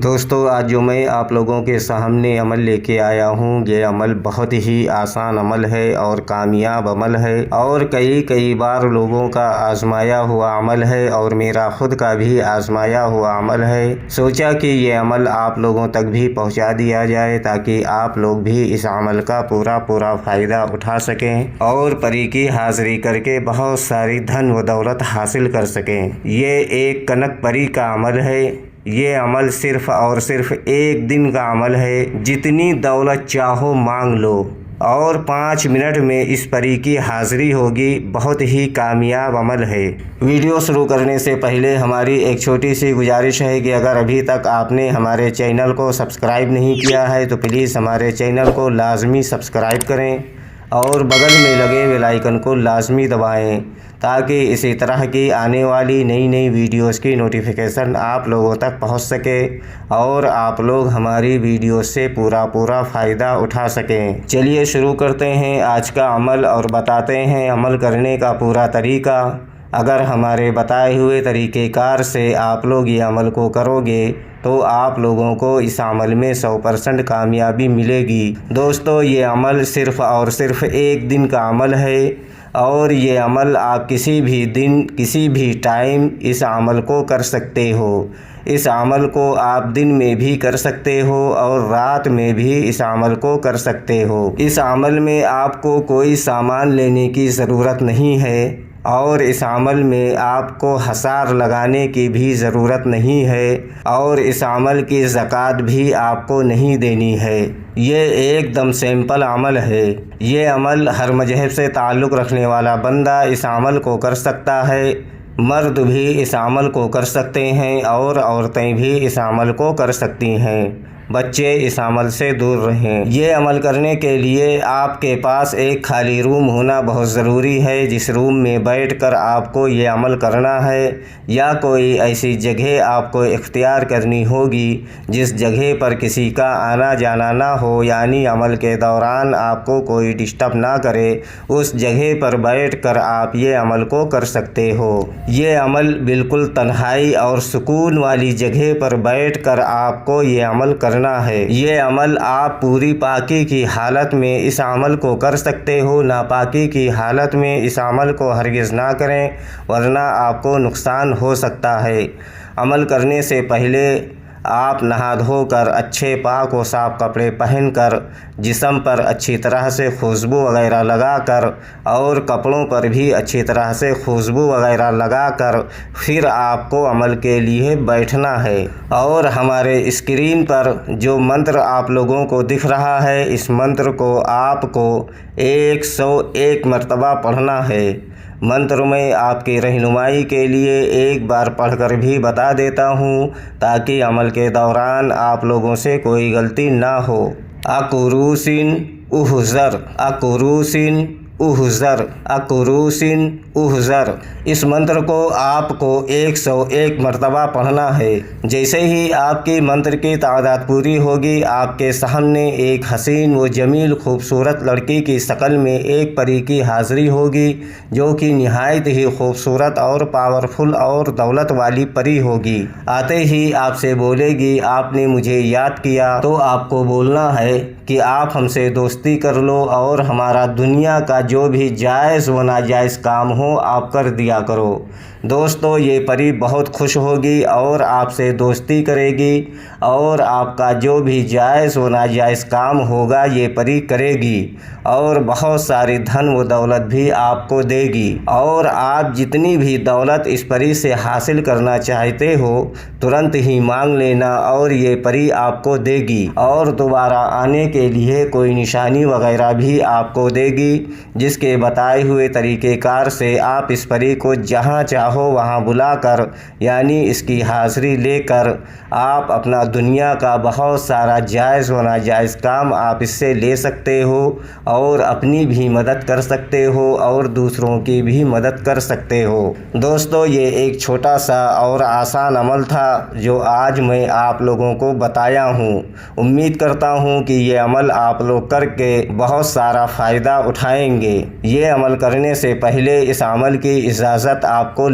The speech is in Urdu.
دوستو، آج جو میں آپ لوگوں کے سامنے عمل لے کے آیا ہوں، یہ عمل بہت ہی آسان عمل ہے اور کامیاب عمل ہے، اور کئی بار لوگوں کا آزمایا ہوا عمل ہے، اور میرا خود کا بھی آزمایا ہوا عمل ہے۔ سوچا کہ یہ عمل آپ لوگوں تک بھی پہنچا دیا جائے تاکہ آپ لوگ بھی اس عمل کا پورا فائدہ اٹھا سکیں اور پری کی حاضری کر کے بہت ساری دھن و دولت حاصل کر سکیں۔ یہ ایک کنک پری کا عمل ہے۔ یہ عمل صرف اور صرف ایک دن کا عمل ہے۔ جتنی دولت چاہو مانگ لو اور 5 منٹ میں اس پری کی حاضری ہوگی۔ بہت ہی کامیاب عمل ہے۔ ویڈیو شروع کرنے سے پہلے ہماری ایک چھوٹی سی گزارش ہے کہ اگر ابھی تک آپ نے ہمارے چینل کو سبسکرائب نہیں کیا ہے تو پلیز ہمارے چینل کو لازمی سبسکرائب کریں اور بغل میں لگے بیل آئیکن کو لازمی دبائیں تاکہ اسی طرح کی آنے والی نئی ویڈیوز کی نوٹیفیکیشن آپ لوگوں تک پہنچ سکے اور آپ لوگ ہماری ویڈیو سے پورا فائدہ اٹھا سکیں۔ چلیے شروع کرتے ہیں آج کا عمل اور بتاتے ہیں عمل کرنے کا پورا طریقہ۔ اگر ہمارے بتائے ہوئے طریقہ کار سے آپ لوگ یہ عمل کو کرو گے تو آپ لوگوں کو اس عمل میں 100% کامیابی ملے گی۔ دوستو، یہ عمل صرف اور صرف ایک دن کا عمل ہے اور یہ عمل آپ کسی بھی دن کسی بھی ٹائم اس عمل کو کر سکتے ہو۔ اس عمل کو آپ دن میں بھی کر سکتے ہو اور رات میں بھی اس عمل کو کر سکتے ہو۔ اس عمل میں آپ کو کوئی سامان لینے کی ضرورت نہیں ہے اور اس عمل میں آپ کو حصار لگانے کی بھی ضرورت نہیں ہے اور اس عمل کی زکوٰۃ بھی آپ کو نہیں دینی ہے۔ یہ ایک دم سمپل عمل ہے۔ یہ عمل ہر مذہب سے تعلق رکھنے والا بندہ اس عمل کو کر سکتا ہے۔ مرد بھی اس عمل کو کر سکتے ہیں اور عورتیں بھی اس عمل کو کر سکتی ہیں۔ بچے اس عمل سے دور رہیں۔ یہ عمل کرنے کے لیے آپ کے پاس ایک خالی روم ہونا بہت ضروری ہے جس روم میں بیٹھ کر آپ کو یہ عمل کرنا ہے، یا کوئی ایسی جگہ آپ کو اختیار کرنی ہوگی جس جگہ پر کسی کا آنا جانا نہ ہو، یعنی عمل کے دوران آپ کو کوئی ڈسٹرب نہ کرے۔ اس جگہ پر بیٹھ کر آپ یہ عمل کو کر سکتے ہو۔ یہ عمل بالکل تنہائی اور سکون والی جگہ پر بیٹھ کر آپ کو یہ عمل کرنا ہے۔ یہ عمل آپ پوری پاکی کی حالت میں اس عمل کو کر سکتے ہو۔ ناپاکی کی حالت میں اس عمل کو ہرگز نہ کریں ورنہ آپ کو نقصان ہو سکتا ہے۔ عمل کرنے سے پہلے آپ نہا دھو کر اچھے پاک و صاف کپڑے پہن کر جسم پر اچھی طرح سے خوشبو وغیرہ لگا کر اور کپڑوں پر بھی اچھی طرح سے خوشبو وغیرہ لگا کر پھر آپ کو عمل کے لیے بیٹھنا ہے، اور ہمارے اسکرین پر جو منتر آپ لوگوں کو دکھ رہا ہے اس منتر کو آپ کو 101 مرتبہ پڑھنا ہے۔ منتر میں آپ کی رہنمائی کے لیے ایک بار پڑھ کر بھی بتا دیتا ہوں تاکہ عمل کے دوران آپ لوگوں سے کوئی غلطی نہ ہو۔ اکروسن احذر، اکروسن احذر، اکروسن احذر۔ اس منتر کو آپ کو 101 مرتبہ پڑھنا ہے۔ جیسے ہی آپ کی منتر کی تعداد پوری ہوگی آپ کے سامنے ایک حسین و جمیل خوبصورت لڑکی کی شکل میں ایک پری کی حاضری ہوگی جو کہ نہایت ہی خوبصورت اور پاورفل اور دولت والی پری ہوگی۔ آتے ہی آپ سے بولے گی آپ نے مجھے یاد کیا، تو آپ کو بولنا ہے کہ آپ ہم سے دوستی کر لو اور ہمارا دنیا کا جو بھی جائز و ناجائز کام ہو آپ کر دیا کرو۔ دوستو، یہ پری بہت خوش ہوگی اور آپ سے دوستی کرے گی اور آپ کا جو بھی جائز و ناجائز کام ہوگا یہ پری کرے گی اور بہت ساری دھن و دولت بھی آپ کو دے گی، اور آپ جتنی بھی دولت اس پری سے حاصل کرنا چاہتے ہو ترنت ہی مانگ لینا اور یہ پری آپ کو دے گی، اور دوبارہ آنے کے لیے کوئی نشانی وغیرہ بھی آپ کو دے گی جس کے بتائے ہوئے طریقہ کار سے آپ اس پری کو جہاں چاہو وہاں بلا کر، یعنی اس کی حاضری لے کر آپ اپنا دنیا کا بہت سارا جائز و ناجائز کام آپ اس سے لے سکتے ہو اور اپنی بھی مدد کر سکتے ہو اور دوسروں کی بھی مدد کر سکتے ہو۔ دوستو، یہ ایک چھوٹا سا اور آسان عمل تھا جو آج میں آپ لوگوں کو بتایا ہوں۔ امید کرتا ہوں کہ یہ عمل آپ لوگ کر کے بہت سارا فائدہ اٹھائیں گے۔ یہ عمل کرنے سے پہلے اس عمل کی اجازت آپ کو